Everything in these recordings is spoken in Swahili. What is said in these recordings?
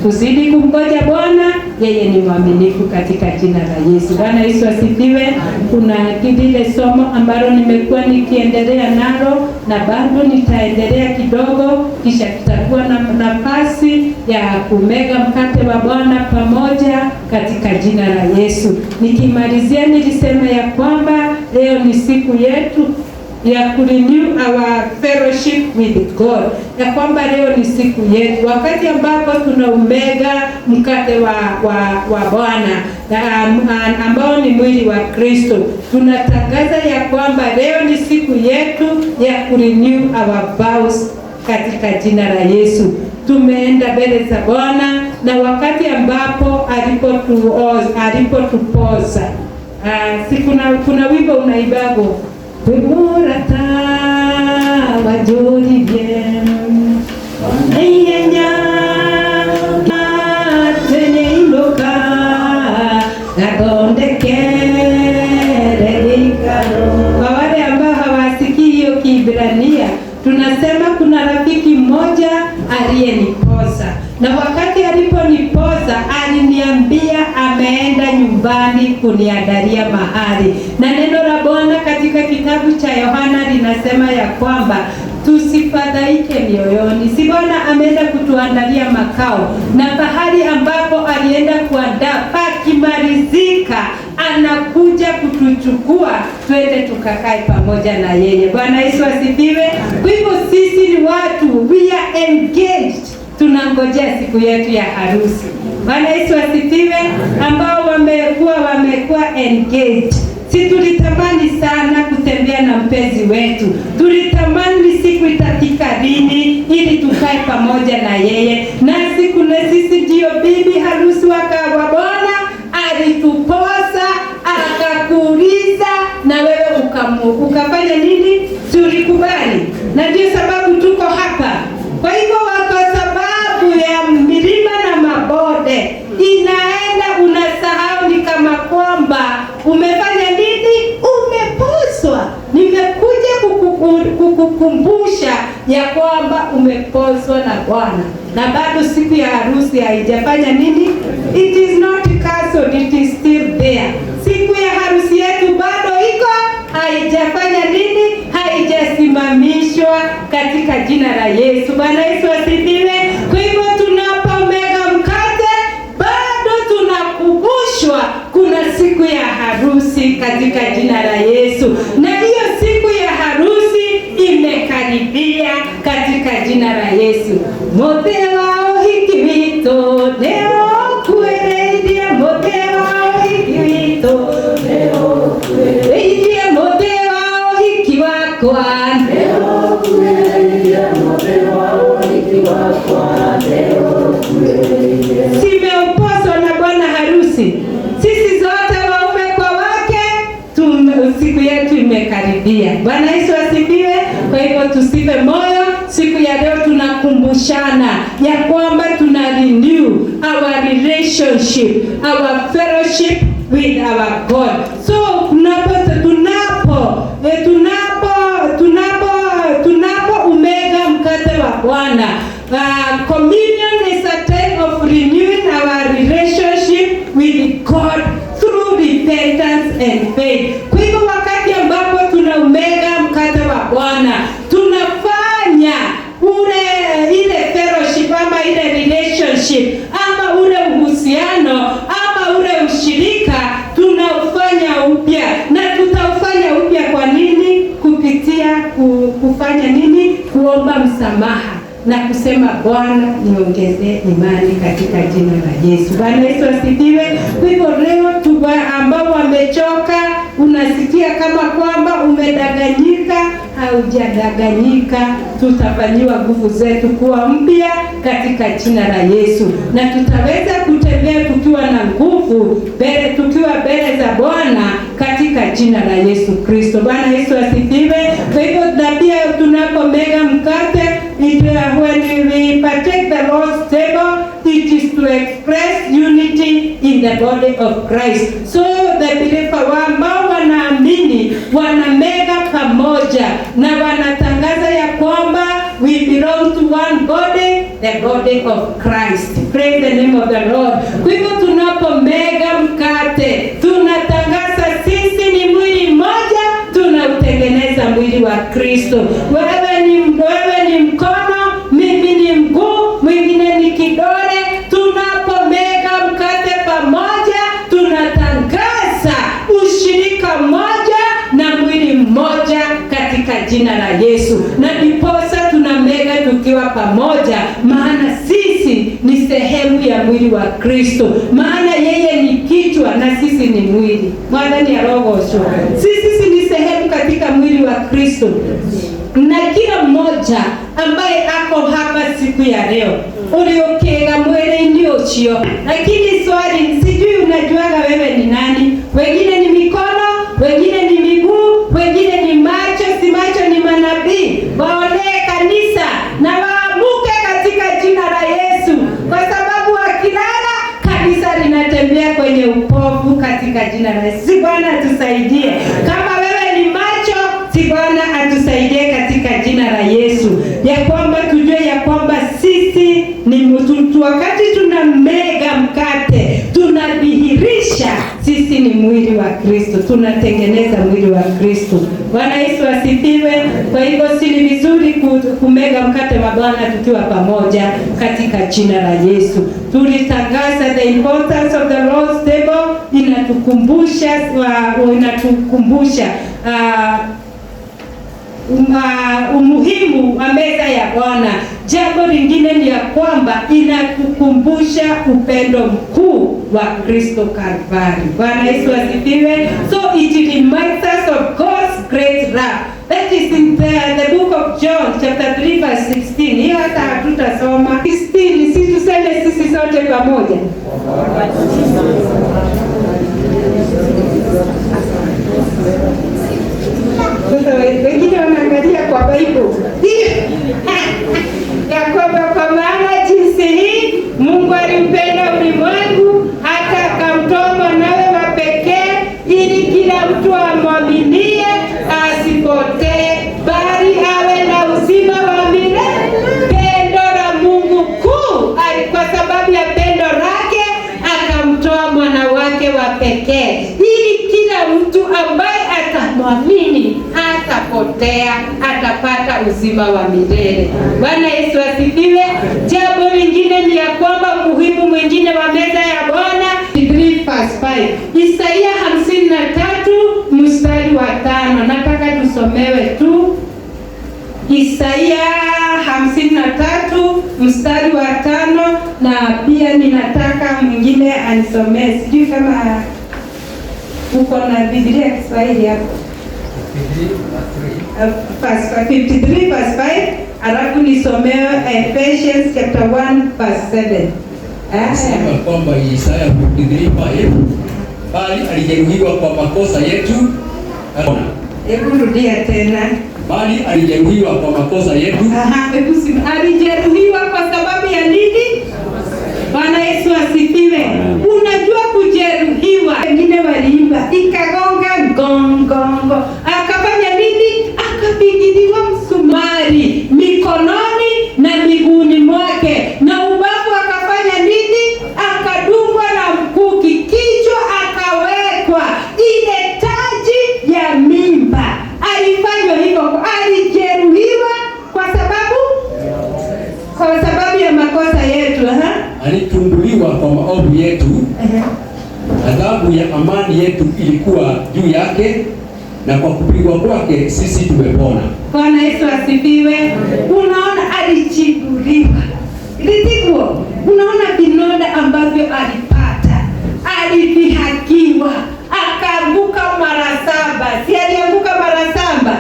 Tuzidi kumgoja Bwana, yeye ni mwaminifu katika jina la Yesu. Bwana Yesu asifiwe. Kuna kile somo ambalo nimekuwa nikiendelea nalo na bado nitaendelea kidogo, kisha tutakuwa na nafasi ya kumega mkate wa Bwana pamoja katika jina la Yesu. Nikimalizia nilisema ya kwamba leo ni siku yetu ya kurenew our fellowship with God. Ya kwamba leo ni siku yetu, wakati ambapo tunaumega mkate wa Bwana ambao ni mwili wa Kristo. Tunatangaza ya kwamba leo ni siku yetu ya kurenew our vows katika jina la Yesu. Tumeenda mbele za Bwana na wakati ambapo alipotupoza kuna wimbo unaibago Pemurata wajoli bien Eyenya Tenye iloka Nagonde kere likaro. Kwa wale ambao hawasikii hiyo Kiebrania, tunasema kuna rafiki mmoja aliyenipoza, na wakati aliponipoza aliniambia ameenda nyumbani kuniandalia mahali. Na neno la Bwana katika kitabu cha Yohana linasema ya kwamba tusifadhaike mioyoni. Si Bwana ameenda kutuandalia makao, na pahali ambapo alienda kuandaa pakimalizika, anakuja kutuchukua twende tukakae pamoja na yeye. Bwana Yesu asifiwe. Kwa hivyo sisi ni watu, we are engaged. Tunangojea siku yetu ya harusi. Bwana Yesu asifiwe. Ambao wamekuwa engaged. Si tulitamani sana kutembea na mpenzi wetu. Tulitamani siku itafika lini ili tukae pamoja na yeye. Na siku na sisi ndio bibi harusi wa Bwana. Alituposa, akakuuliza, na wewe ukafanya nini? Tulikubali. Na ndio sababu tuko hapa. Kwa hivyo kwa sababu ya milima na mabonde inaenda, unasahau ni kama kwamba umefanya nini? Umepozwa. Nimekuja kukukumbusha ya kwamba umepozwa na Bwana, na bado siku ya harusi haijafanya nini? It is not cancelled, it is still there. Siku ya harusi yetu bado iko, haijafanya nini? Haijasimamishwa katika jina la Yesu. Bwana Yesu asifiwe. Kwa hivyo tunapomega mkate bado tunakumbushwa kuna siku ya harusi katika jina la Yesu, na hiyo siku ya harusi imekaribia katika jina la Yesu. Mote wao hiki wito leo kuereidia, mote wao hiki wito leo kuereidia, mote wao hiki wakwa leo kuereidia, mote wao hiki wakwa leo kuereidia. Simeupozwa na bwana harusi. Sisi zote waume kwa wake, siku yetu imekaribia. Bwana Yesu asifiwe. Kwa hivyo tusife moyo. Siku ya leo tunakumbushana ya kwamba tuna renew our relationship, our fellowship with our God. So tunapo umega mkate wa Bwana, communion is a time of renewing our relationship with God through repentance and faith. Kwa hivyo wakati ambapo tunaumega mkate wa Bwana, tunafanya ile fellowship ama ile relationship ama ule uhusiano ama ule ushirika tunaufanya upya. Na tutaufanya upya kwa nini? Kupitia kufanya nini? Kuomba msamaha na kusema Bwana niongezee imani katika jina la Yesu. Bwana Yesu asifiwe. Kwa hivyo leo ambao wamechoka, unasikia kama kwamba umedanganyika, haujadanganyika. Tutafanyiwa nguvu zetu kuwa mpya katika jina la Yesu, na tutaweza kutembea tukiwa na nguvu tukiwa mbele za Bwana katika jina la Yesu Kristo. Bwana Yesu asifiwe. Kwa hivyo pia tunapomega mkate, when we partake the Lord's table, it is to express unity in the body of Christ. So the believer ambao wanaamini wanamega pamoja na wanatangaza ya kwamba we belong to one body, the the body of Christ. Praise the name of the Lord. Kwa hivyo tunapomega mkate, tunatangaza sisi ni mwili mmoja, tunautengeneza mwili wa Kristo. Wewe ni mkono, mimi ni mguu, mwingine ni kidole. Tunapomega mkate pamoja, tunatangaza ushirika mmoja na mwili mmoja katika jina la Yesu. Na ndiposa tunamega tukiwa pamoja, maana sisi ni sehemu ya mwili wa Kristo. Maana yeye ni kichwa na sisi ni mwili. Mwadhani ya roho sio. Sisi ni sehemu katika mwili wa Kristo. Na kila mmoja ambaye ako hapa siku ya leo, uliokega mwele ndio chio. Lakini swali, sijui unajuaga wewe ni nani? Wengine ni mikono, wengine ni miguu, wengine ni macho, si macho ni manabii. Waolee kanisa na waamuke katika jina la Yesu. Kwa sababu wakilala, kanisa linatembea kwenye upofu katika jina la Yesu. Si Bwana atusaidie. Kama wewe ni macho, si Bwana atusaidie katika jina la Yesu. Ya kwamba tujue ya kwamba sisi ni mtu, wakati tunamega mkate, tunadhihirisha sisi ni mwili wa Kristo. Tunatengeneza mwili wa Kristo. Bwana Yesu asifiwe. Kwa hivyo si ni vizuri kumega mkate wa Bwana tukiwa pamoja katika jina la Yesu. Tulitangaza the importance of the Lord's table, inatukumbusha umuhimu wa meza ya Bwana. Jambo lingine ni ya kwamba inatukumbusha upendo mkuu wa Kristo Kalvari. Bwana Yesu asifiwe. So it reminds us of God's great love. That is in the book of John chapter 3 verse 16. Hiyo hata hatutasoma. 16, si tuseme sisi sote pamoja. Wengine wanaangalia kwa Bible. Ya kwamba kwa maana jinsi hii Mungu alimpenda ulimwengu hata akamtoa mwanawe wa pekee, ili kila mtu amwaminie asipotee, bali awe na uzima wa milele. Pendo la Mungu kuu, kwa sababu ya pendo lake akamtoa mwana wake wa pekee, ili kila mtu ambaye atamwamini hatapotea, atapata uzima wa milele. Bwana Yesu asifiwe. Jambo lingine ni ya kwamba muhimu mwingine wa meza ya Bwana, 3 verse 5. Isaia 53 mstari wa 5. Nataka tusomewe tu. Isaia 53 mstari wa 5, na pia ninataka mwingine anisomee. Sijui kama uko na Biblia ya Kiswahili hapo. 53 verse 5, alafu nisomewe Ephesians chapter 1 verse 7. Sema kwamba Isaya 53, bali alijeruhiwa kwa makosa yetu. Hebu rudia tena. Bali alijeruhiwa kwa makosa yetu. Hebu sema alijeruhiwa kwa sababu ya nini? Bwana Yesu asifiwe. Unajua kujeruhiwa, wengine waliimba ikagonga gongongo. Akafanya nini? Akapigiliwa msumari mikononi na miguuni mwake, na ubavu akafanya nini? Akadungwa na mkuki, kichwa akawekwa ile taji ya mimba. Alifanywa hivyo, alijeruhiwa kwa sababu ya makosa yetu. Alitumbuliwa kwa maovu yetu. Adhabu ya amani yetu ilikuwa juu yake, na kwa kupigwa kwake sisi tumepona. Bwana Yesu asifiwe. Unaona alichibuliwa. Ndivyo. Unaona vinoda ambavyo alipata. Alidhihakiwa. Akaanguka mara 7. Si alianguka mara 7?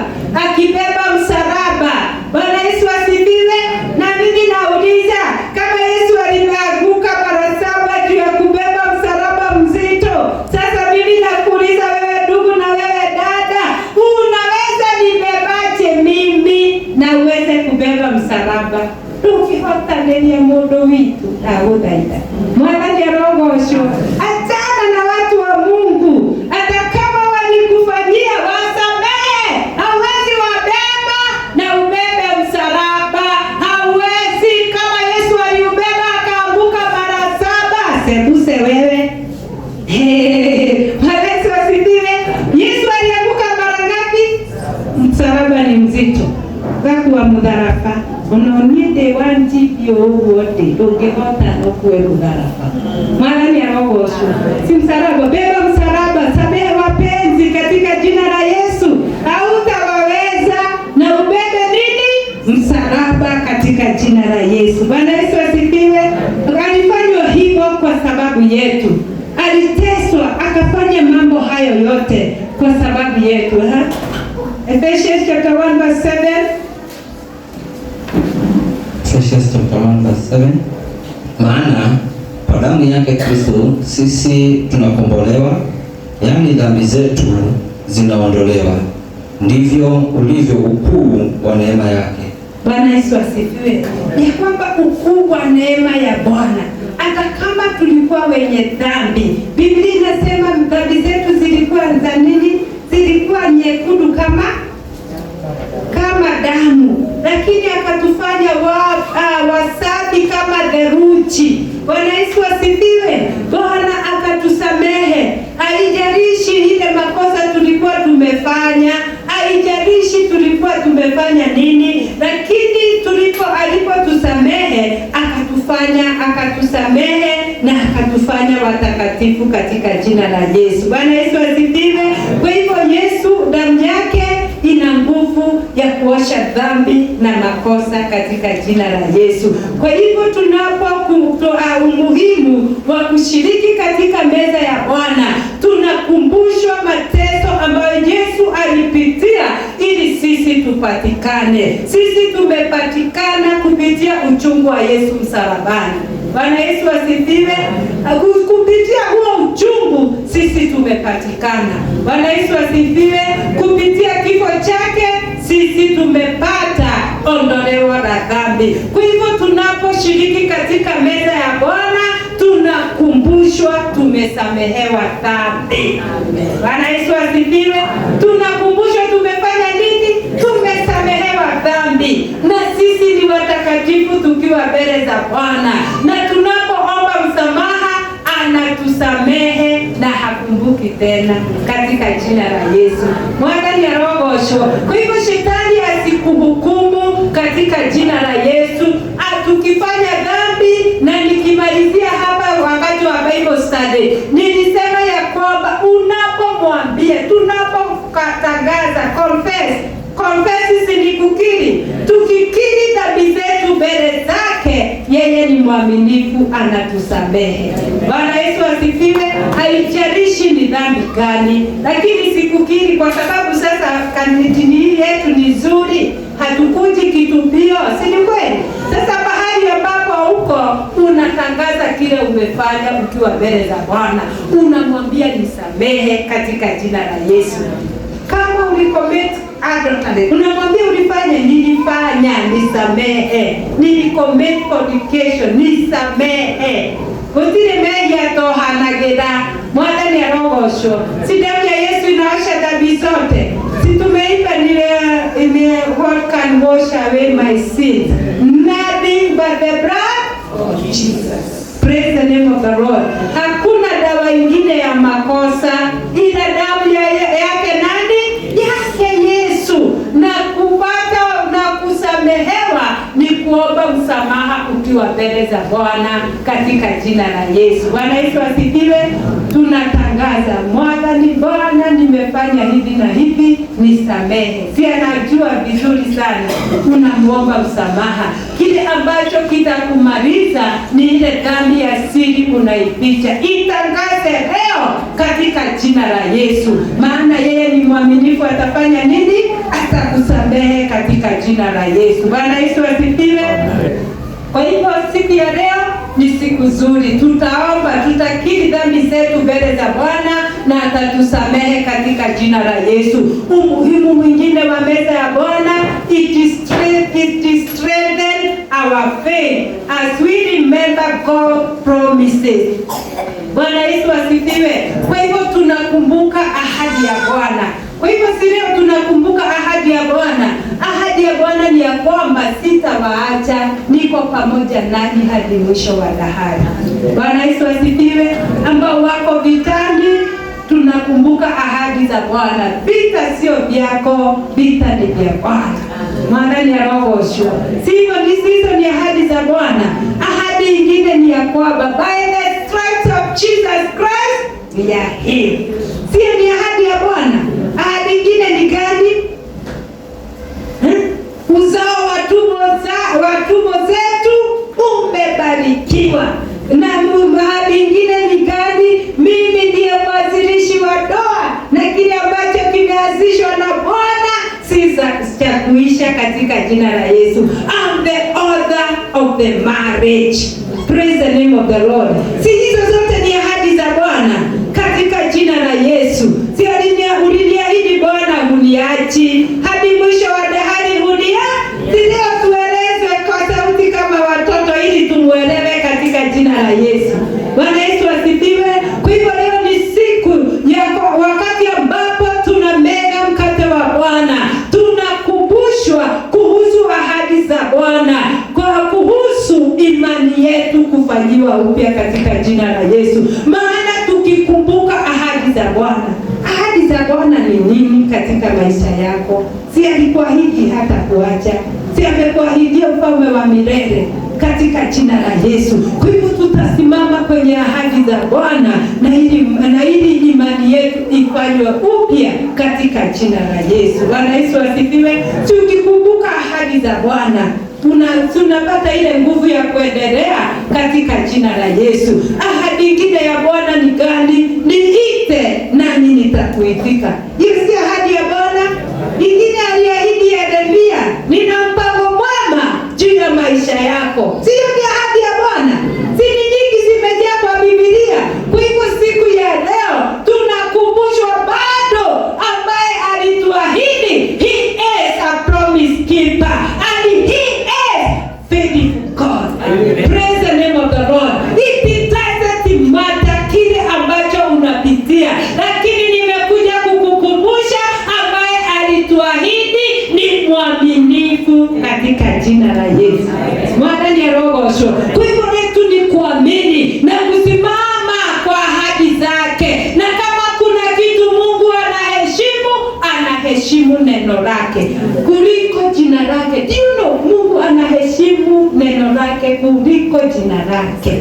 Akibeba msalaba. Bwana Yesu asifiwe. Na mimi nauliza, kama Yesu alianguka mara 7 juu ya kubeba msalaba mzito, sasa mimi nakuuliza wewe ndugu na wewe dada, unaweza nibebaje mimi na uweze kubeba msalaba? Tukihota ndani ya modo witu audhaida. Mwana ya roho osho. Achana na watu wa Mungu. Hata kama walikufanyia, wasamehe. Hauwezi wabeba na ubebe msalaba. Hauwezi. Kama Yesu sembuse wewe. Yesu asifiwe. Yesu alianguka mara ngapi? Msalaba ni mzito. Gaku wa mudharafa. Unaonide wanjibio wote. Ungehota no kuwe mudharafa. Mwana ni arogosu. Si msalaba. Beba msalaba. Samehe wapenzi katika jina la Yesu. Hautawaweza na ubebe nini? Msalaba katika jina la Yesu. Bwana Yesu asifiwe. Alifanywa hivyo kwa sababu yetu. Aliteswa akafanya mambo hayo yote kwa sababu yetu. Ephesians chapter 1 verse 7. Ephesians chapter 1 verse 7. Maana kwa damu yake Kristo sisi tunakombolewa, yaani dhambi zetu zinaondolewa. Ndivyo ulivyo ukuu wa neema yake. Bwana Yesu asifiwe. Ni kwamba ukuu wa neema ya Bwana, hata kama tulikuwa wenye dhambi, Biblia inasema dhambi zetu zilikuwa za nini? Zilikuwa nyekundu kama damu, lakini akatufanya wasafi kama theluji. Bwana Yesu asifiwe. Bwana akatusamehe. Haijalishi ile makosa tulikuwa tumefanya, haijalishi tulikuwa tumefanya nini, lakini alipotusamehe akatusamehe na akatufanya watakatifu katika jina la Yesu. Bwana Yesu asifiwe. Kwa hivyo Yesu, damu yake ina nguvu ya kuosha dhambi na makosa katika jina la Yesu. Kwa hivyo umuhimu wa kushiriki katika meza ya Bwana, tunakumbushwa mateso ambayo Yesu alipitia ili sisi tupatikane. Sisi tumepatikana kupitia uchungu wa Yesu msalabani. Bwana Yesu asifiwe. Kupitia huo uchungu sisi tumepatikana. Bwana Yesu asifiwe. Kupitia kifo chake sisi tumepata ondoleo la dhambi. Kwa hivyo tunaposhiriki katika meza ya Bwana, tunakumbushwa tumesamehewa dhambi. Bwana Yesu asifiwe. Tunakumbushwa tumefanya nini? Tumesamehewa dhambi. Na sisi ni watakatifu tukiwa mbele za Bwana. Na tunapoomba msamaha, anatusamehe na hakumbuki tena katika jina la Yesu. Mwana ni arogosho. Kwa hivyo shetani asikuhukumu katika jina la Yesu. Tukifanya dhambi, na nikimalizia hapa wakati wa Bible study, nilisema ya kwamba unapomwambia, tunapotangaza confess ni kukiri. Tukikiri dhambi zetu mbele zake, yeye ni mwaminifu, anatusamehe. Bwana Yesu asifiwe. Haijalishi ni dhambi gani, lakini sikukiri kwa sababu sasa kanitini yetu ni nzuri, hatukuji kitubio, si ni kweli? Sasa mahali ambapo uko unatangaza kile umefanya ukiwa mbele za Bwana, unamwambia nisamehe katika jina la Yesu. Kama ulicommit adultery, unamwambia ulifanya, nilifanya, nisamehe. Nilicommit fornication, nisamehe. Kutile meja tohanageda, Mwana ni arogosho. Si damu ya Yesu inaosha dhambi zote. Si tumeimba nile what can wash away my sins? Nothing but the blood of Jesus. Praise the name of the Lord. Hakuna dawa ingine ya makosa ila damu yake nani? Yake Yesu. Na kupata na kusamehewa ni kuomba msamaha ukiwa mbele za Bwana katika jina la Yesu. Bwana Yesu asifiwe. Tunatangaza, Bwana nimefanya hivi na hivi, nisamehe. Si anajua vizuri sana. Tunamuomba msamaha. Kile ambacho kitakumaliza ni ile dhambi ya siri unaificha. Itangaze leo katika jina la Yesu. Maana yeye ni mwaminifu, atafanya nini? Atakusamehe katika jina la Yesu. Bwana Yesu asifiwe. Kwa hivyo siku ya leo ni siku nzuri. Tutaomba, tutakiri dhambi zetu mbele za Bwana na atatusamehe katika jina la Yesu. Umuhimu mwingine wa meza ya Bwana, it strengthens our faith as we remember God's promises. Bwana Yesu asifiwe. Kwa hivyo tunakumbuka ahadi ya Bwana. Kwa hivyo si leo tunakumbuka ahadi ya Bwana. Ahadi ya Bwana ahadi ya kwamba sitawaacha, niko pamoja nanyi hadi mwisho wa dahari. Bwana Yesu asifiwe. Ambao wako vitani, tunakumbuka ahadi za Bwana. Vita sio vyako, vita ni vya Bwana. Maana ni arogosho. Hizo ni ahadi za Bwana. Ahadi nyingine ni ya kwamba by the stripes of Jesus Christ we are healed. Sio ni ahadi ya Bwana. Ahadi nyingine ni gani? Uzao wa tumbo zetu umebarikiwa. Na ahadi nyingine ni gani? Mimi ndiye mwanzilishi wa ndoa, na kile ambacho kimeanzishwa na Bwana si cha kuisha katika jina la Yesu. I'm the author of the marriage. Praise the name of the Lord. Si hizo zote ni ahadi za Bwana katika jina la Yesu. Si uliniahidi Bwana huniachi hadi mwisho wa dahari huniachi. Leo tuelezwe kwa sauti kama watoto ili tumuelewe katika jina la Yesu. Bwana Yesu asifiwe. Kwa hivyo leo ni siku ya wakati ambapo tunamega mkate wa Bwana. Tunakumbushwa kuhusu ahadi za Bwana, kuhusu imani yetu kufanyiwa upya katika jina la Yesu. Maana tukikumbuka ahadi za Bwana, ahadi za Bwana ni nini katika maisha yako? Si alikuahidi hata kuacha, si amekuahidia ufalme wa milele katika jina la Yesu. Kwa hivyo tutasimama kwenye ahadi za Bwana na ili imani yetu ifanywe upya katika jina la Yesu. Bwana Yesu asifiwe. Tukikumbuka ahadi za Bwana tunapata ile nguvu ya kuendelea katika jina la Yesu. Ahadi nyingine ya Bwana ni gani? Niite nami nitakuitika. Hiyo si ahadi ya Bwana. Nyingine aliahidi Yeremia, nina mpango mwema juu ya maisha yako. Sio ni ahadi ya Bwana? Si ni nyingi zimejaa kwa Biblia. Kwa hivyo siku ya leo tunakumbushwa bado ambaye alituahidi, he is a promise keeper and he is faithful God. Praise the name of the Lord. It doesn't matter kile ambacho unapitia, lakini nimekuja kukukumbusha ambaye alituahidi ni mwaminifu katika jina la Yesu. Mwana ni rogosho. Kwa hivyo letu ni kuamini na kusimama kwa ahadi zake. Na kama kuna kitu Mungu anaheshimu neno lake kuliko jina lake. Do you know, Mungu anaheshimu neno lake kuliko jina lake.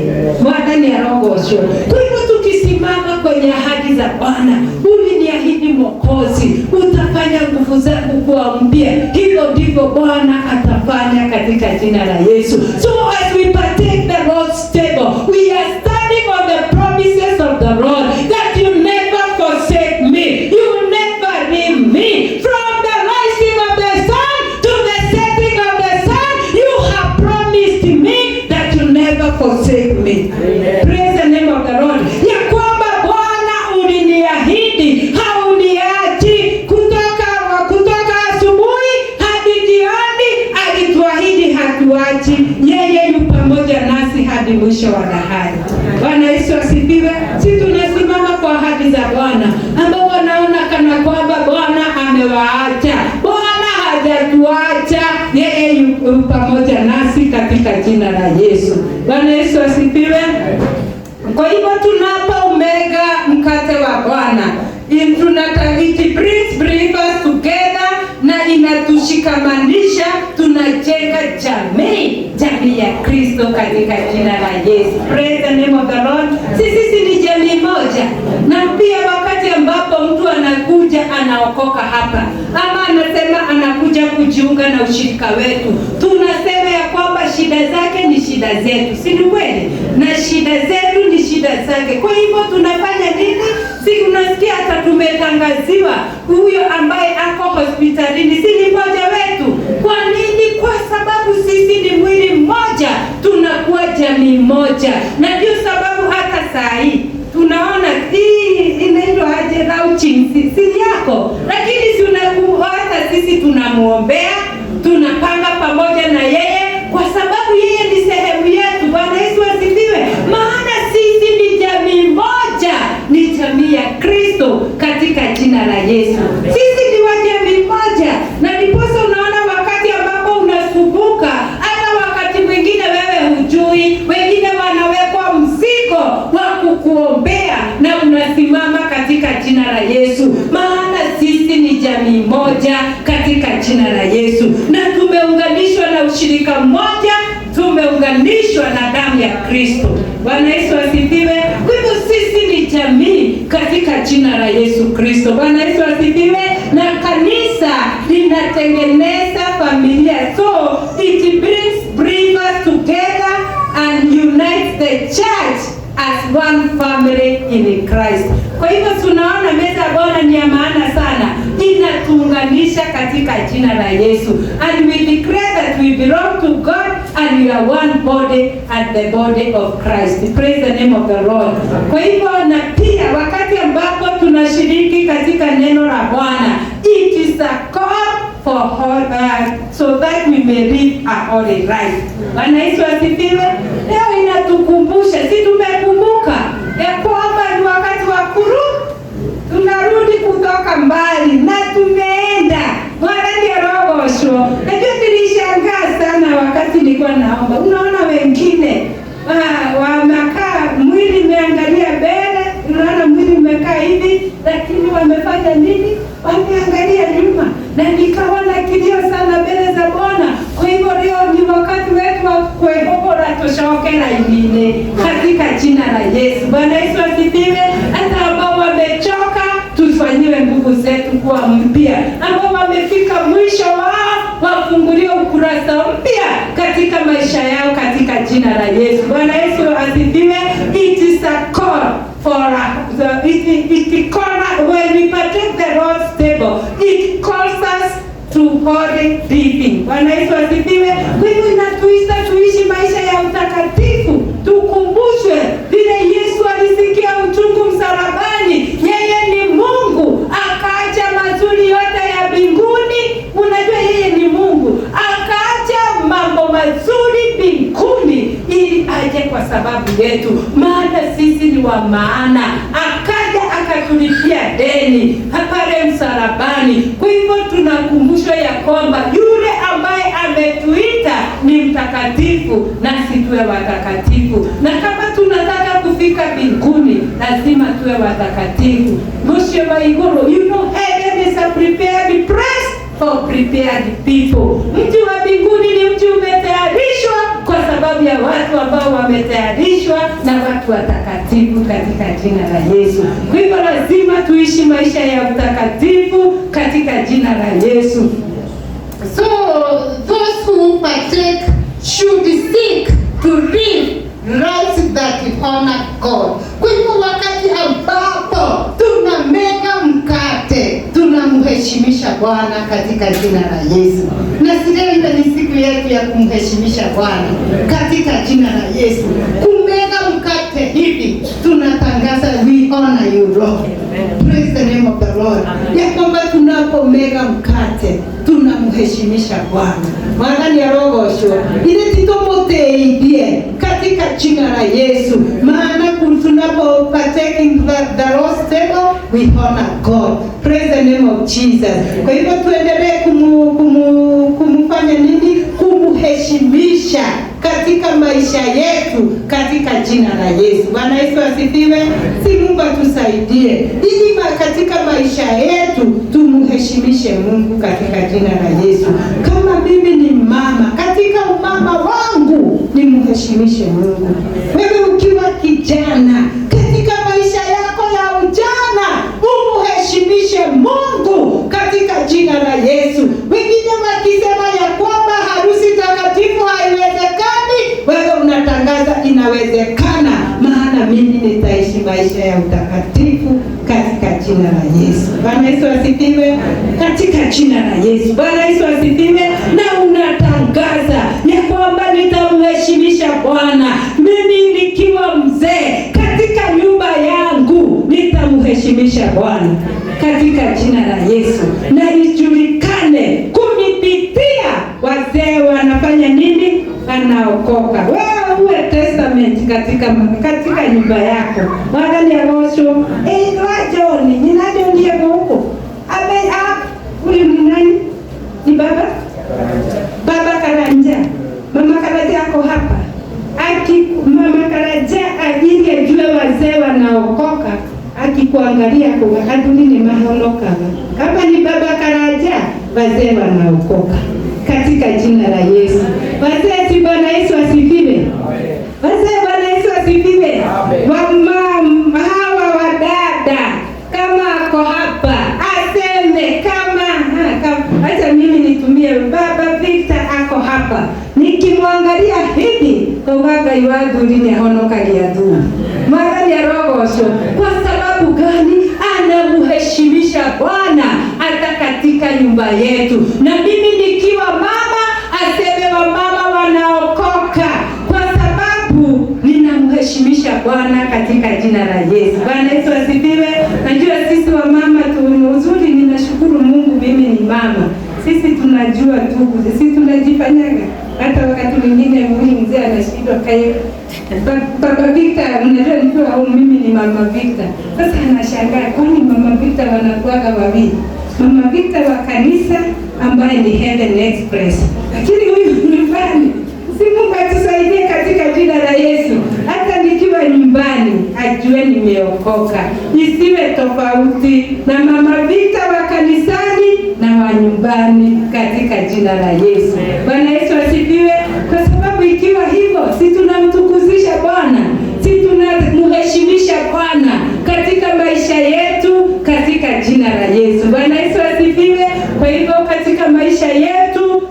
Mwana ni rogosho. Kwa hivyo tukisimama kwenye ahadi za Bwana, uliniahidi Mwokozi, utafanya nguvu zangu kuwa mpya. Hivyo ndivyo Bwana atafanya katika jina la Yesu. So as we partake the Lord's table, we are standing on the promises of the Lord that you never forsake me, you never leave me. From the rising of the sun to the setting of the sun, you have promised me that you never forsake me. Amen. Praise the name of the Lord. Ya kwamba Bwana uliniahidi hauniachi kutoka asubuhi hadi jioni, alituahidi hatuachi. Yeye yu pamoja nasi hadi mwisho wa dahari. Bwana Yesu asifiwe. Sisi tunasimama kwa ahadi za Bwana ambao wanaona kana kwamba Bwana amewaacha. Bwana hajatuacha. Yeye yu pamoja nasi katika jina la Yesu. Bwana Yesu asifiwe. Kwa hivyo tunapoumega mkate wa Bwana, it brings believers together na inatushikamanisha, tunajenga jamii ya Kristo katika jina la Yesu. Praise the name of the Lord. Sisi ni jamii moja. Na pia wakati ambapo mtu anakuja anaokoka hapa, ama anasema anakuja kujiunga na ushirika wetu, tunasema ya kwamba shida zake ni shida zetu. Si ni kweli? Na shida zetu ni shida zake. Kwa hivyo tunafanya nini? Si unasikia hata tumetangaziwa huyo ambaye ako hospitalini si ni mmoja wetu. Kwa nini? Kwa sababu sisi ni mwili mmoja, tunakuwa jamii moja. Na ndio sababu hata saa hii tunaona hii inaitwa aje rauching si yako, lakini si unakumbuka hata sisi tunamuombea, tunapanga pamoja na yeye kwa sababu yeye ni sehemu yetu. Bwana Yesu asifiwe. Maana sisi ni jamii moja, ni jamii ya Kristo katika jina la Yesu. Sisi ni wa jamii moja, na ndiposa unaona wakati ambapo kuombea na unasimama katika jina la Yesu, maana sisi ni jamii moja katika jina la Yesu, na tumeunganishwa na ushirika mmoja, tumeunganishwa na damu ya Kristo. Bwana Yesu asifiwe. Kwa hivyo sisi ni jamii katika jina la Yesu Kristo. Bwana Yesu asifiwe. Na kanisa linatengeneza familia, so it brings believers together and unites the church as one family in Christ. Kwa hivyo tunaona meza ya Bwana ni ya maana sana, inatuunganisha katika jina la Yesu, and we declare that we belong to God and we are one body and the body of Christ. Praise the name of the Lord. Kwa hivyo na pia wakati ambapo tunashiriki katika neno la Bwana, it is a call for so that we may live a holy life. Bwana Yesu asifiwe. Leo inatukumbusha, si tumekumbuka ya kwamba ni wakati wa tunarudi kutoka mbali na tumeenda mwagani ya rogosho. Najua nilishangaa sana wakati nilikuwa naomba. Unaona wengine wamekaa, mwili umeangalia mbele, unaona mwili umekaa hivi, lakini wamefanya nini? Wameangalia nyuma, na nikawa na kilio sana mbele za Bwana. Kwa hivyo leo ni wakati wetu wa kuebora tushokera ingine katika jina la Yesu. Bwana Yesu asifiwe. Hata ambao wamechoka, tufanyiwe nguvu zetu kuwa mpya. Ambao wamefika mwisho wao, wafungulie ukurasa mpya katika maisha yao katika jina la Yesu. Bwana Yesu asifiwe. It is a call for when we partake the Lord's table, it calls us to holy living. Bwana Yesu asifiwe. Kwa hivyo inatuita tuishi maisha ya utakatifu, tukumbushwe vile Yesu alisikia uchungu msalabani. Yeye ni Mungu, akaacha mazuri yote ya mbinguni. Unajua yeye ni Mungu, akaacha mambo mazuri mbinguni ili aje kwa sababu yetu, maana sisi ni wa maana. Akaja akatulipia deni pale msalabani. Kwa hivyo tunakumbushwa ya kwamba yule ambaye ametuita ni mtakatifu, nasi tuwe watakatifu. Na kama tunataka kufika mbinguni, lazima tuwe watakatifu. Moshe Maiguru, you know, heaven is a prepared place for prepared people. Mji wa mbinguni ni mji umetayarishwa kwa sababu ya watu ambao wametayarishwa na watu watakatifu katika jina la Yesu. Kwa hivyo lazima tuishi maisha ya utakatifu katika jina la Yesu. So those who partake should seek to live lives that honor God. Kwa hivyo wakati ambapo tunamega mkate, tunamheshimisha Bwana katika jina la Yesu. Na leo ni siku yetu ya kumheshimisha Bwana katika jina la Yesu. Kumega mkate hivi tunatangaza we honor you Lord. Praise the name of the Lord. Ya kwamba tunapomega mkate tunamheshimisha Bwana. Maana ya rogosho ile titomoteidie katika jina la Yesu. Maana tunapo partaking the Lord's table we honor God. Praise the name of Jesus. Kwa hivyo tuendelee kumfanya nini? Kumheshimisha katika maisha yetu katika jina la Yesu. Bwana Yesu asifiwe. Si Mungu atusaidie ili katika maisha yetu tumheshimishe Mungu katika jina la Yesu. Kama mimi ni mama, katika umama wangu nimheshimishe Mungu. Wewe ukiwa kijana, katika maisha yako ya ujana umheshimishe Mungu katika jina la Yesu. Wengine wakisema ya kwamba harusi takatifu haiwezekani, wewe unatangaza inawezekana, maana mimi nitaishi maisha ya utakatifu katika jina la Yesu. Bwana Yesu asifiwe. Katika jina la Yesu. Bwana Yesu asifiwe. Na unatangaza ya kwamba nitamheshimisha Bwana. Mimi nikiwa mzee katika nyumba yangu nitamheshimisha Bwana katika jina la Yesu. Na ijulikane kunipitia wazee wanafanya nini? Anaokoka. Wewe uwe testament katika nyumba yako. Magani ya Rosho, Rajoni, ni nani ndiye huko? Huyu ni nani? Ni baba? Baba Karanja. Mama Karanja ako hapa. Mama Karanja ajili ajue wazee wanaokoka, akikuangalia kwa aduli ni maholoka. Kama ni baba Karaja, wazee wanaokoka katika jina la Yesu. Wazee, si Bwana Yesu asifiwe. Wazee, Bwana Yesu asifiwe. Wamama hawa wadada, kama ako hapa aseme kama acha mimi nitumie baba Victor ako hapa, nikimwangalia hivi kogaga iwadhuri ni honoka liadhu mara ya rogosho. Kwa sababu gani? Anamheshimisha Bwana hata katika nyumba yetu. Na mimi nikiwa mama aseme wamama wanaokoka, kwa sababu ninamheshimisha Bwana katika jina la Yesu. Bwana Yesu asifiwe. Najua sisi wa mama tu uzuri, ninashukuru Mungu mimi ni mama. Sisi tunajua tu, sisi tunajifanyaga. Hata wakati mwingine huyu mzee anashindwa kae. Baba Victor, unajua nikiwa au mimi ni mama Victor. Sasa anashangaa kwani mama Victor wanakuaga wawili. Mama Victor wa kanisa ambaye ni Heaven Express. Lakini huyu nyumbani, si Mungu atusaidie katika jina la Yesu. Hata nikiwa nyumbani ajue nimeokoka. Isiwe tofauti na mama Victor wa kanisani na wa nyumbani katika jina la Yesu. Bwana Yesu asifiwe. Kwa sababu ikiwa hivyo, si tunamtukuzisha Bwana, si tunamheshimisha Bwana katika maisha yetu katika jina la Yesu. Bwana Yesu asifiwe. Kwa hivyo katika maisha yetu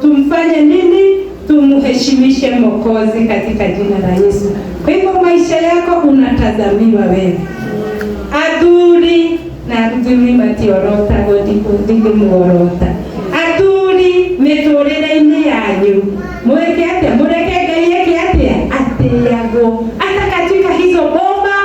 tumfanye nini? Tumheshimishe Mwokozi katika jina la Yesu. Kwa hivyo maisha yako unatazamiwa wewe. Aduri na aduri matiorota godikundi muorota. Aduri metorera-ini yanyu. Mweke atia, mureke Ngai yake atia, atiago. Hata katika hizo bomba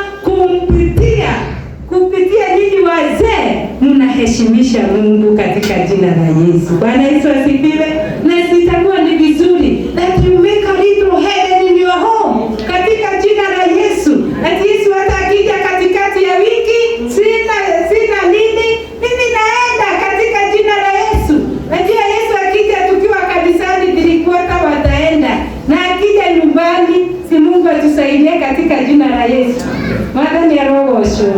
kupitia nyinyi wazee mnaheshimisha Mungu katika jina la Yesu. Bwana Yesu asifiwe. Na sitakuwa ni vizuri that you make a little heaven in your home katika jina la Yesu. Ati Yesu hata akija katikati ya wiki sina nini, mimi naenda katika jina la Yesu. Najua Yesu akija tukiwa kanisani nilikuwa wataenda, na akija nyumbani si Mungu atusaidie katika jina la Yesu. Maana ni rogosho.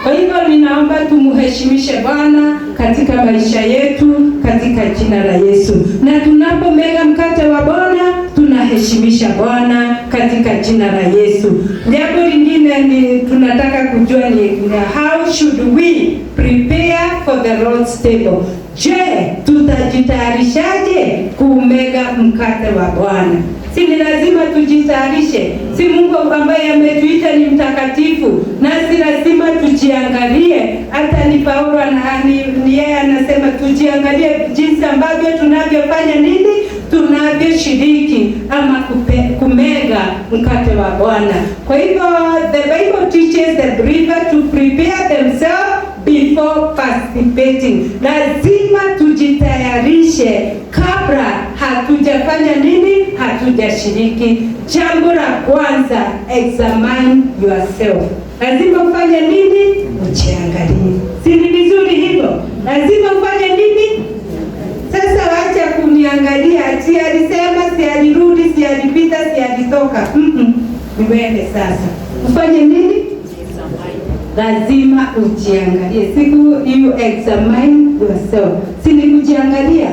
Kwa hivyo ninaomba tumheshimishe Bwana katika maisha yetu katika jina la Yesu. Na tunapomega mkate wa Bwana tunaheshimisha Bwana katika jina la Yesu. Jambo lingine ni tunataka kujua ni how should we prepare for the Lord's table. Je, tutajitayarishaje kumega mkate wa Bwana? Si ni lazima tujitayarishe. Si Mungu ambaye ametuita ni mtakatifu, na si lazima tujiangalie. Hata ni Paulo ni yeye anasema tujiangalie jinsi ambavyo tunavyofanya nini, tunavyoshiriki ama kumega mkate wa Bwana. Kwa hivyo the Bible teaches the believer to prepare themselves before participating. Lazima tujitayarishe kabla hatujafanya nini, hatujashiriki. Jambo la kwanza, examine yourself. Lazima ufanye nini? Ujiangalie. Si ni vizuri hivyo? Lazima ufanye nini? Sasa wacha kuniangalia ati alisema, si alirudi, si alipita, si alitoka. Niwende sasa. Ufanye nini? Lazima ujiangalie. Siku you examine yourself. Si ni kujiangalia?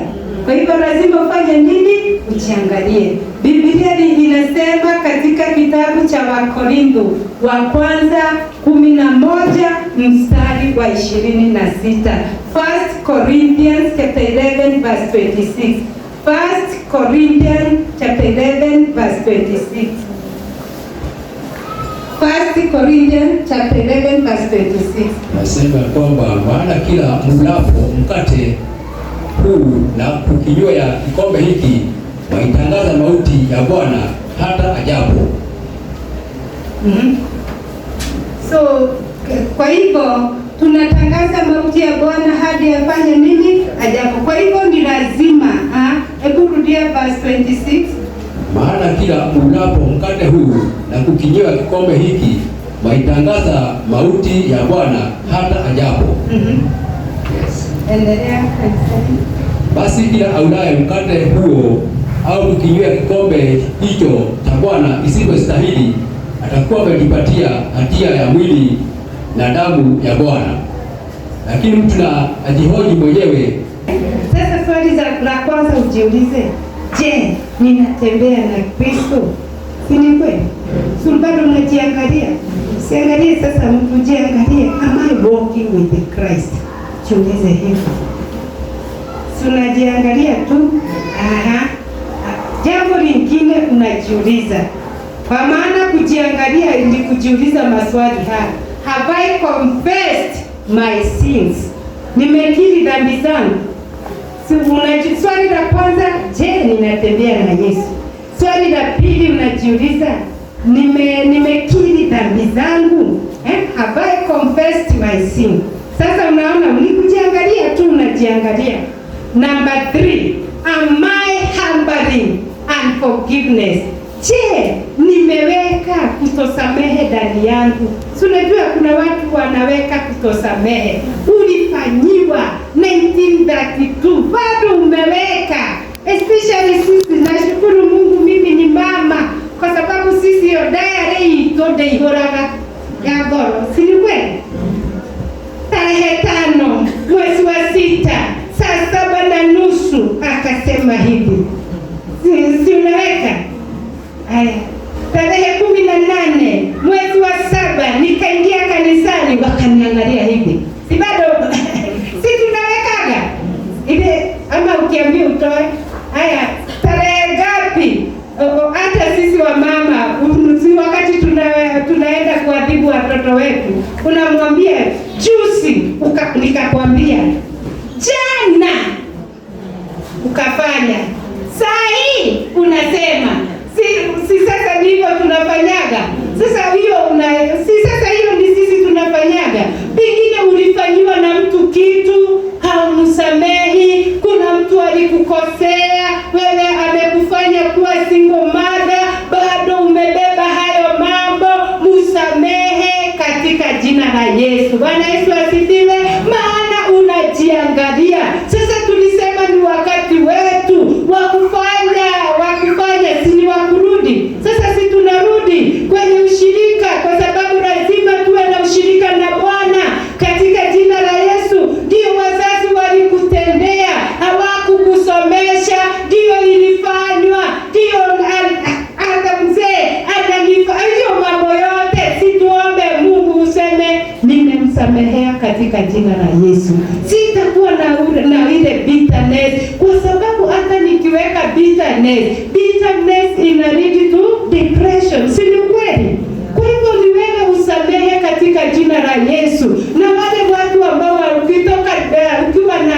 Kwa hivyo lazima ufanye nini? Ujiangalie. Biblia inasema katika kitabu cha Wakorintho wa kwanza 11 mstari wa 26. 1 Corinthians chapter 11 verse 26. 1 Corinthians chapter 11 verse 26. 1 Corinthians chapter 11 verse 26. Nasema kwamba maana kila mlapo mkate huu na kukinywea kikombe hiki waitangaza mauti ya Bwana hata ajapo. So kwa hivyo tunatangaza mauti ya Bwana hadi afanye nini? Ajapo. Kwa hivyo ni lazima, hebu rudia verse 26. Maana kila mlapo mkate huu na kukinywea kikombe hiki waitangaza mauti ya Bwana hata ajapo. Yes. Endelea. Basi kila aulaye mkate huo au kukinywea kikombe hicho cha Bwana isivyostahili atakuwa amejipatia hatia ya mwili na damu ya Bwana. Lakini mtu na ajihoji mwenyewe. Sasa swali la kwanza ujiulize, je, ninatembea na Kristo? Si ni kweli? Si bado unajiangalia? Siangalie sasa, mtu jiangalie, am I walking with the Christ? Jiulize hivyo. Si unajiangalia tu? Jambo lingine unajiuliza. Kwa maana kujiangalia ni kujiuliza maswali haya. Have I confessed my sins? Nimekiri dhambi zangu. Swali la kwanza, je, ninatembea na Yesu? Swali la pili unajiuliza, nimekiri dhambi zangu? Have I confessed my sin? Sasa unaona, unikujiangalia tu, unajiangalia. Number 3, am I harboring unforgiveness? Je, nimeweka kutosamehe ndani yangu? Si unajua kuna watu wanaweka kutosamehe. Ulifanyiwa 1932, bado umeweka. Especially sisi, nashukuru Mungu mimi ni mama, kwa sababu sisi yo diary itode ihoraga ya goro. Si ni kweli? Tarehe 5 mwezi wa 6 saa 7:30 akasema hivi. Si unaweka? Haya. Tarehe 18 mwezi wa 7 nikaingia kanisani, wakaniangalia hivi. Si bado si tunawekaga ile, ama ukiambia utoe. Haya, tarehe ngapi? Hata sisi wa mama, si wakati tunaenda kuadhibu watoto wetu, unamwambia juzi, nikakwambia jana ukafanya, saa hii unasema si sasa ndivyo tunafanyaga. Sasa hiyo sasa hiyo ni sisi tunafanyaga. Pengine ulifanyiwa na mtu kitu, haumsamehi. Kuna mtu alikukosea, wewe amekufanya kuwa single mother, bado umebeba hayo mambo. Msamehe katika jina la Yesu. Bwana Yesu asifiwe. Maana unajiangalia. Sasa tulisema ni wakati wetu wa kufanya si wa kurudi. Sasa si tunarudi kwenye ushirika, kwa sababu lazima tuwe na ushirika na Bwana katika jina la Yesu. Ndio wazazi walikutendea, hawakukusomesha, ndio ilifanywa, ndio hata mzee hiyo mambo yote. Si tuombe Mungu useme nimemsamehea katika jina la Yesu. Sitakuwa na ile bitterness, kwa sababu hata nikiweka bitterness ina lead to depression. Si ni kweli? Kwa hivyo ni wewe usamehe katika jina la Yesu. Na wale watu ambao ukitoka ukiwa na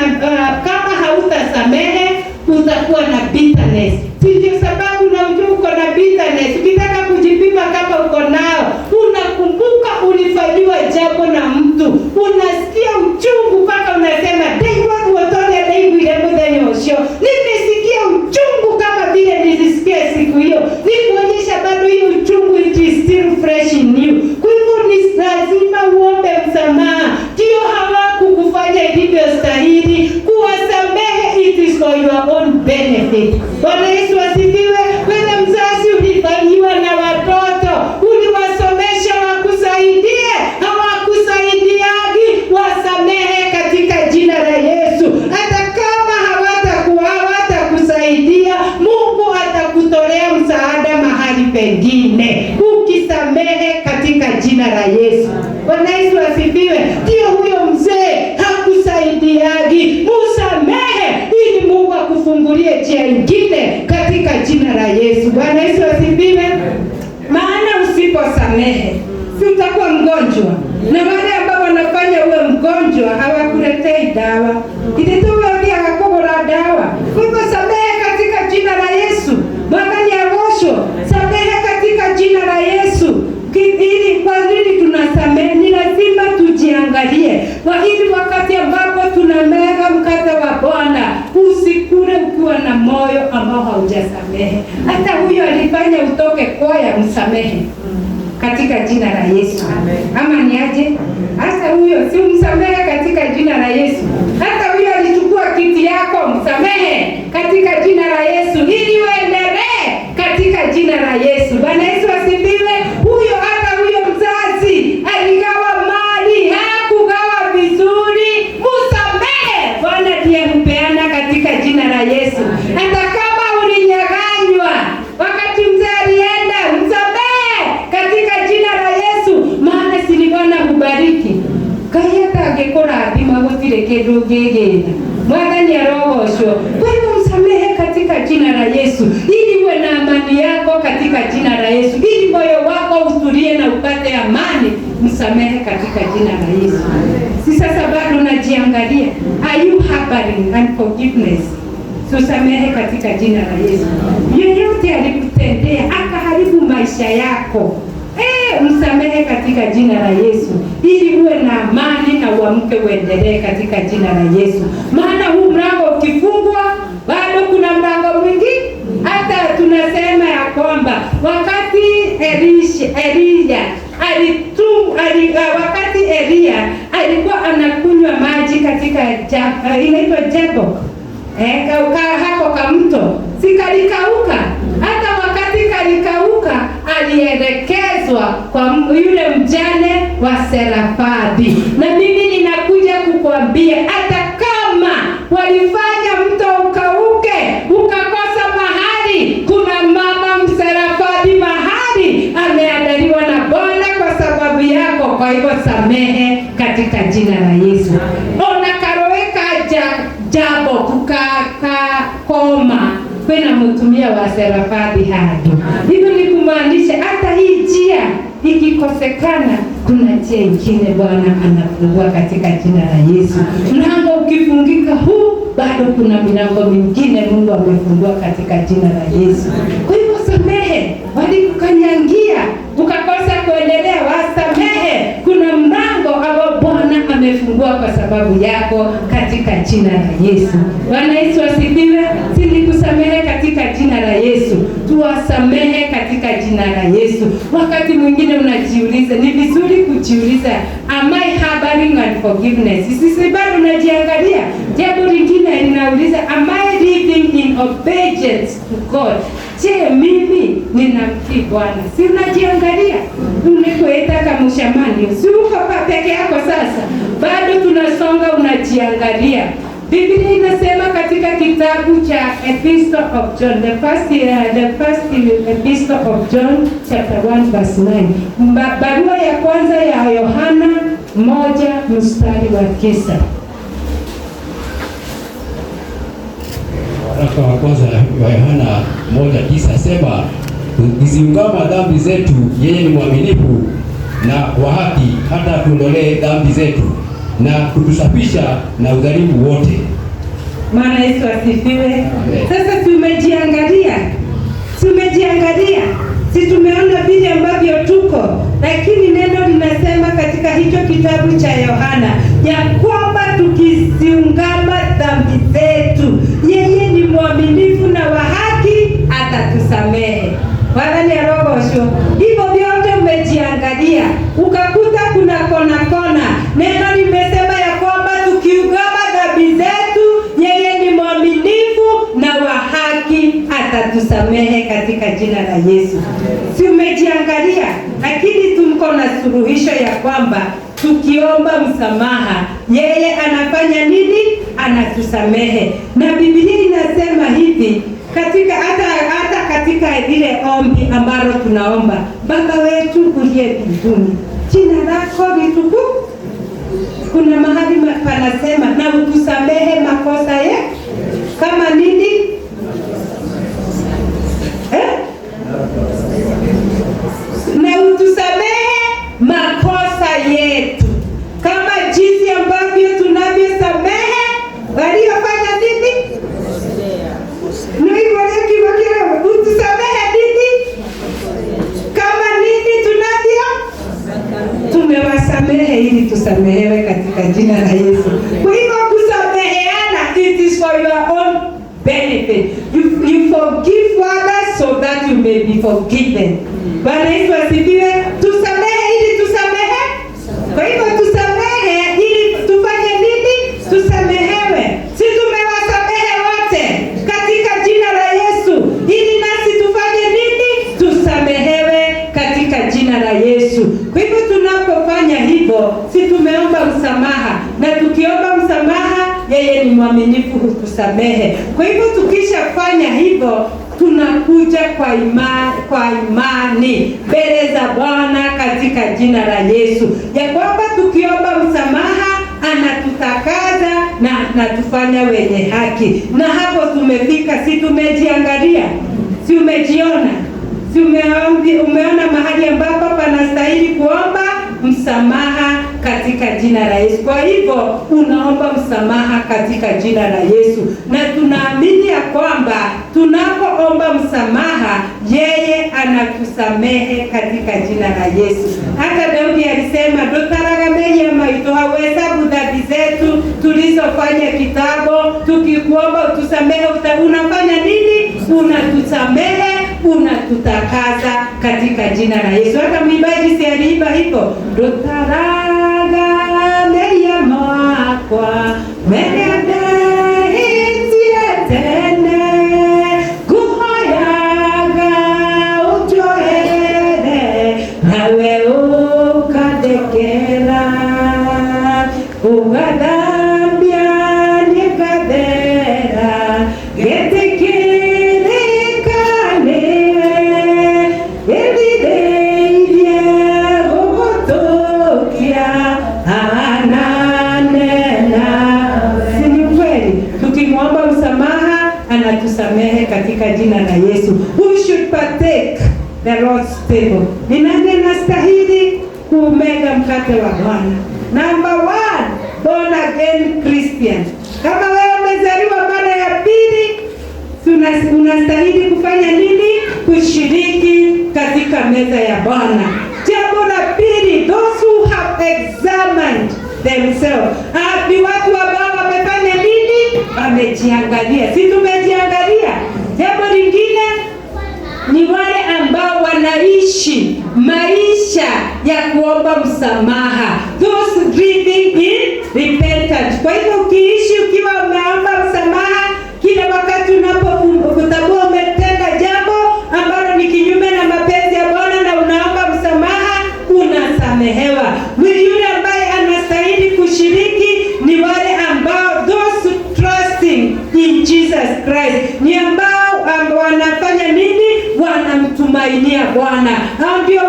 kama hautasamehe utakuwa na bitterness. Ndio sababu na ujue uko na bitterness. Ukitaka kujipima kama uko nao, unakumbuka ulifanyiwa jambo na mtu, unasikia uchungu mpaka unasema nimesikia uchungu kama vile nilisikia siku hiyo. Ni kuonyesha bado hiyo uchungu it is still fresh in you. Kwa hivyo ni lazima uombe msamaha. Ndio hawakukufanya ilivyostahili, kuwasamehe, it is for your own benefit. Bwana Yesu asifiwe. Wewe mzazi ulifanyiwa na watoto, uliwasomesha wakusaidie, hawakusaidiagi, wasamehe katika jina la Yesu. Hata kama hawatakusaidia, Mungu atakutolea msaada mahali pengine ukisamehe katika jina la Yesu. Bwana Yesu asifiwe. Ndio huyo mzee hakusaidiagi, msamehe ili Mungu akufungulie njia nyingine katika jina la Yesu. Bwana Yesu asifiwe. Maana usiposamehe si utakuwa mgonjwa, na wale ambao wanafanya uwe mgonjwa hawakuletei dawa. Ilituambia hakuna dawa. Kwa hivyo samehe katika jina la Yesu. Bwana ni agosho, samehe katika jina la Yesu. Ili kwa nini tunasamehe? Ni lazima tujiangalie. Ili wakati ambapo tunamega mkate wa Bwana, usikule ukiwa na moyo ambao haujasamehe. Hata huyo alifanya utoke kwaya, msamehe katika jina la Yesu. Amen. Ama ni aje? Hata huyo si umsamehe katika jina la Yesu. Hata huyo alichukua kiti yako, msamehe katika jina la Yesu ili uendelee katika jina la Yesu. Bwana Yesu asifiwe. Huyo angĩkũrathima gũtirĩ kĩndũ ũngĩgĩna. Mwathani arogocwo. Kwa hivyo msamehe katika jina la Yesu, ili uwe na amani yako katika jina la Yesu, ili moyo wako utulie na upate amani. Msamehe katika jina la Yesu. Si sasa bado unajiangalia, are you harboring unforgiveness? Tusamehe katika jina la Yesu. Yeyote alikutendea akaharibu maisha yako, msamehe katika jina la Yesu, ili uwe na amani na uamke uendelee katika jina la Yesu. Maana huu mlango ukifungwa, bado kuna mlango mwingine. Hata tunasema ya kwamba wakati Elia alikuwa anakunywa maji katika inaitwa Jabbok, hapo kamto, sikalikauka. Hata wakati kalikauka, alielekezwa kwa yule mjane wa Serafadi. Na mimi ninakuja kukuambia, hata kama walifanya mto ukauke, ukakosa mahali, kuna mama Mserafadi mahali ameandaliwa na Bwana kwa sababu yako. Kwa hivyo samehe katika jina la Yesu. Ona karoweka Jabbok kukakoma kwena mtumia wa Serafadi hadi. Hivyo ni kumaanisha hata hii njia ikikosekana, kuna njia nyingine Bwana anafungua katika jina la Yesu. Mlango ukifungika huu, bado kuna milango mingine Mungu amefungua katika jina la Yesu. Kwa hivyo samehe, walikukanyangia ukakosa kuendelea, wasamehe. Kuna mlango ambao Bwana amefungua kwa sababu yako katika jina la Yesu. Bwana Yesu asifiwe. Sikusamehe katika jina la Yesu. Tuwasamehe katika jina la Yesu. Wakati mwingine unajiuliza, ni vizuri kujiuliza, am I harboring unforgiveness? Sisi bado unajiangalia. Jambo lingine linauliza, am I living in obedience to God? Je, mimi ninamtii Bwana? Si unajiangalia? Unikuita kama mshamani. Si uko peke yako sasa. Bado tunasonga, unajiangalia. Biblia inasema katika kitabu cha Epistle of John, the first Epistle of John chapter 1 verse 9. Barua ya kwanza ya Yohana 1 mstari wa 9. Waraka wa kwanza wa Yohana 1:9 sema, tukiziungama dhambi zetu, yeye ni mwaminifu na wa haki hata tuondolee dhambi zetu na kutusafisha na udhalimu wote. Maana Yesu asifiwe. Sasa tumejiangalia. Si tumeona vile ambavyo tuko, lakini neno linasema katika hicho kitabu cha Yohana ya kwamba tukiziungama dhambi zetu, yeye ni mwaminifu na wa haki atatusamehe. Bwana ni arogosho. Hivyo vyote umejiangalia, ukakuta kuna kona. Neno limesema ya kwamba tukiungama dhambi zetu, yeye ni mwaminifu na wa haki atatusamehe katika jina la Yesu. Si umejiangalia? Lakini tumko na suluhisho ya kwamba tukiomba msamaha, yeye anafanya nini? Anatusamehe. Na Biblia inasema hivi katika hata katika ile ombi ambalo tunaomba, Baba wetu uliye mbinguni, jina lako litukuzwe. Kuna mahali panasema na utusamehe makosa yetu. Kama nini? Na utusamehe makosa yetu kama jinsi ambavyo tunavyosamehe waliofanya nini? Utusamehe nini? Kama nini tumewasamehe ili tusamehewe katika jina la Yesu. Kwa hivyo kusameheana, it is for your own benefit. You forgive others so that you may be forgiven. Bwana Yesu asifiwe. Tusamehe ili tusamehe. Kwa hivyo tusamehe ili tufanye nini? Tusamehewe. Si tumewasamehe wote katika jina la Yesu, ili nasi tufanye nini? Tusamehewe katika jina la Yesu. Kwa hivyo tunapofanya hivyo, si tumeomba msamaha, na tukiomba msamaha, yeye ni mwaminifu kutusamehe. Kwa hivyo tukishafanya hivyo, tunakuja kwa imani mbele za Bwana katika jina la Yesu, ya kwamba tukiomba msamaha anatutakaza na anatufanya wenye haki. Na hapo tumefika, si tumejiangalia, si umejiona, si umeona mahali ambapo panastahili kuomba msamaha katika jina la Yesu. Kwa hivyo unaomba msamaha katika jina la Yesu, na tunaamini ya kwamba tunapoomba msamaha yeye anatusamehe katika jina la Yesu. Hata Daudi alisema tutaragameye maito, hawesabu dhambi zetu tulizofanya kitambo, tukikuomba utusamehe. Unafanya nini? Unatusamehe, unatutakasa katika jina la Yesu. Hata mwimbaji si aliimba hivyo, tutaragameye mwakwa menede itietene guhoyaga ujohere nawe ukadekera ugadambia nikadera getikirikane elideidye ugotokia ananena. Si ni kweli? Tukimwomba msamaha anatusamehe katika jina la Yesu. Who should partake the Lord's table? Ni nani anastahili kumega mkate wa Bwana? Number 1, born again Christian. Kama wewe umezaliwa mara ya pili, unastahili kufanya nini? Kushiriki katika meza ya Bwana. Jambo la pili, those who have examined themselves. Ni watu ambao wamefanya nini? Wamejiangalia. Si tumejiangalia? Jambo lingine ni wale ambao wanaishi maisha ya kuomba msamaha, those living in repentance. Kwa hivyo ukiishi ukiwa umeomba msamaha kila wakati unapokutambua umetenda jambo ambalo ni kinyume na mapenzi ya Bwana na unaomba msamaha, unasamehewa. Yule ambaye anastahili kushiriki ni wale ambao those trusting in Jesus Christ, ni ambao wanafanya nini? Wanamtumainia Bwana. Hao ndio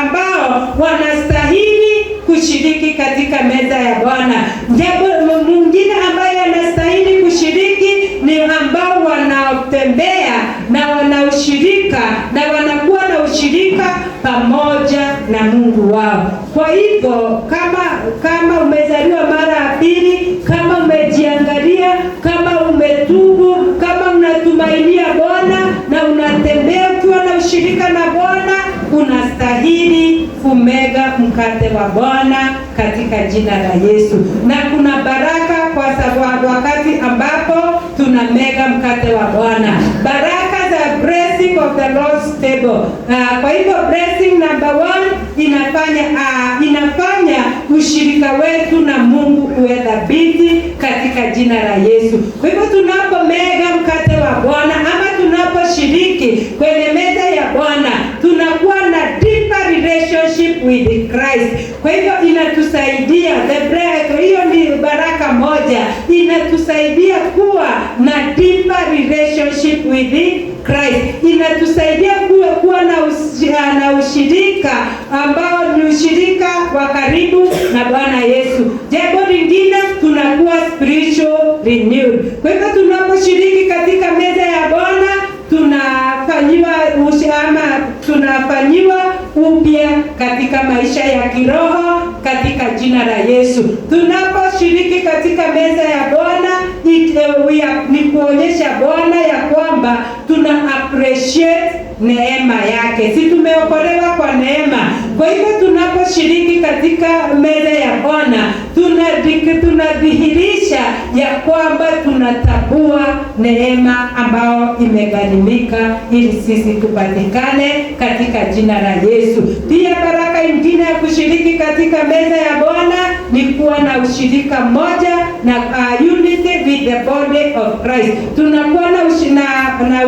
ambao wanastahili kushiriki katika meza ya Bwana. Jambo mwingine ambaye anastahili kushiriki ni ambao wanaotembea na wanaushirika na wanakuwa na ushirika pamoja na Mungu wao. Kwa hivyo kama umezaliwa mara ya pili, kama umejiangalia, kama umetubu, kama unatumainia Bwana na unatembea ukiwa na ushirika na Bwana, unastahili kumega mkate wa Bwana katika jina la Yesu. Na kuna baraka kwa sababu wakati ambapo tunamega mkate wa Bwana. Baraka za blessing of the Lord's table. Kwa hivyo blessing number 1 inafanya ushirika wetu na Mungu uwe thabiti katika jina la Yesu. Kwa hivyo tunapomega mkate wa Bwana ama tunaposhiriki kwenye meza ya Bwana, tunakuwa na deeper relationship with Christ. Kwa hivyo inatusaidia hiyo ni baraka moja, inatusaidia kuwa na deeper relationship with Christ. Inatusaidia kuwa na ushirika ambao ni ushirika wa karibu na Bwana Yesu. Jambo lingine, tunakuwa spiritual renewed. Kwa hivyo tunaposhiriki katika meza ya Bwana tunafanyiwa upya katika maisha ya kiroho katika jina la Yesu. Tunaposhiriki katika meza ya Bwana ni kuonyesha Bwana ya kwamba tuna appreciate neema yake. Si tumeokolewa kwa neema. Kwa hivyo tunaposhiriki katika meza ya Bwana tunadhihirisha ya kwamba tunatambua neema ambao imegharimika ili sisi tupatikane katika jina la Yesu. Pia baraka nyingine ya kushiriki katika meza ya Bwana ni kuwa na ushirika mmoja na unity with the body of Christ. Tunakuwa na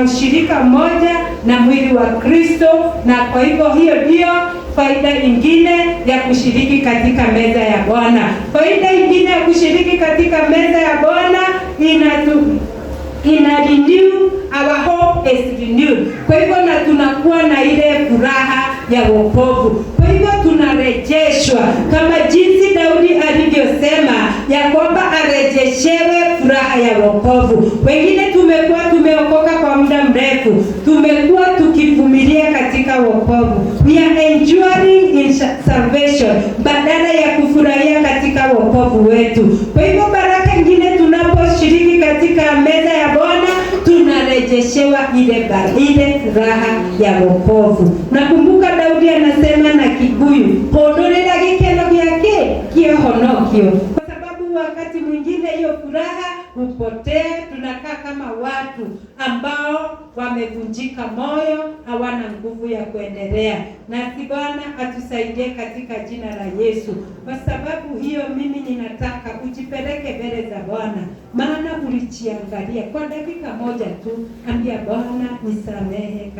ushirika mmoja na mwili wa Kristo, na kwa hivyo hiyo ndio faida nyingine ya kushiriki katika meza ya Bwana. Faida nyingine ya kushiriki katika meza ya Bwana ina renew, our hope is renewed. Kwa hivyo tunakuwa na ile furaha ya wokovu. Kwa hivyo tunarejeshwa kama jinsi Daudi alivyosema ya kwamba arejeshewe furaha ya wokovu. Wengine tumekuwa tumeokoka kwa muda mrefu, tumekuwa tukivumilia katika wokovu. We are enduring in salvation badala ya kufurahia katika wokovu wetu. Kwa hivyo baraka nyingine tunaposhiriki katika meza ya Bwana, tunarejeshewa ile furaha ya wokovu. Nakumbuka Daudi anasema na Kikuyu, "Hondorera gikeno gyake kiohonokio." Kwa sababu wakati mwingine hiyo furaha hupotea, tunakaa kama watu ambao wamevunjika moyo, hawana nguvu ya kuendelea. Na Bwana atusaidie katika jina la Yesu. Kwa sababu hiyo mimi ninataka ujipeleke mbele za Bwana, maana ulijiangalia kwa dakika moja tu, ambia Bwana nisamehe.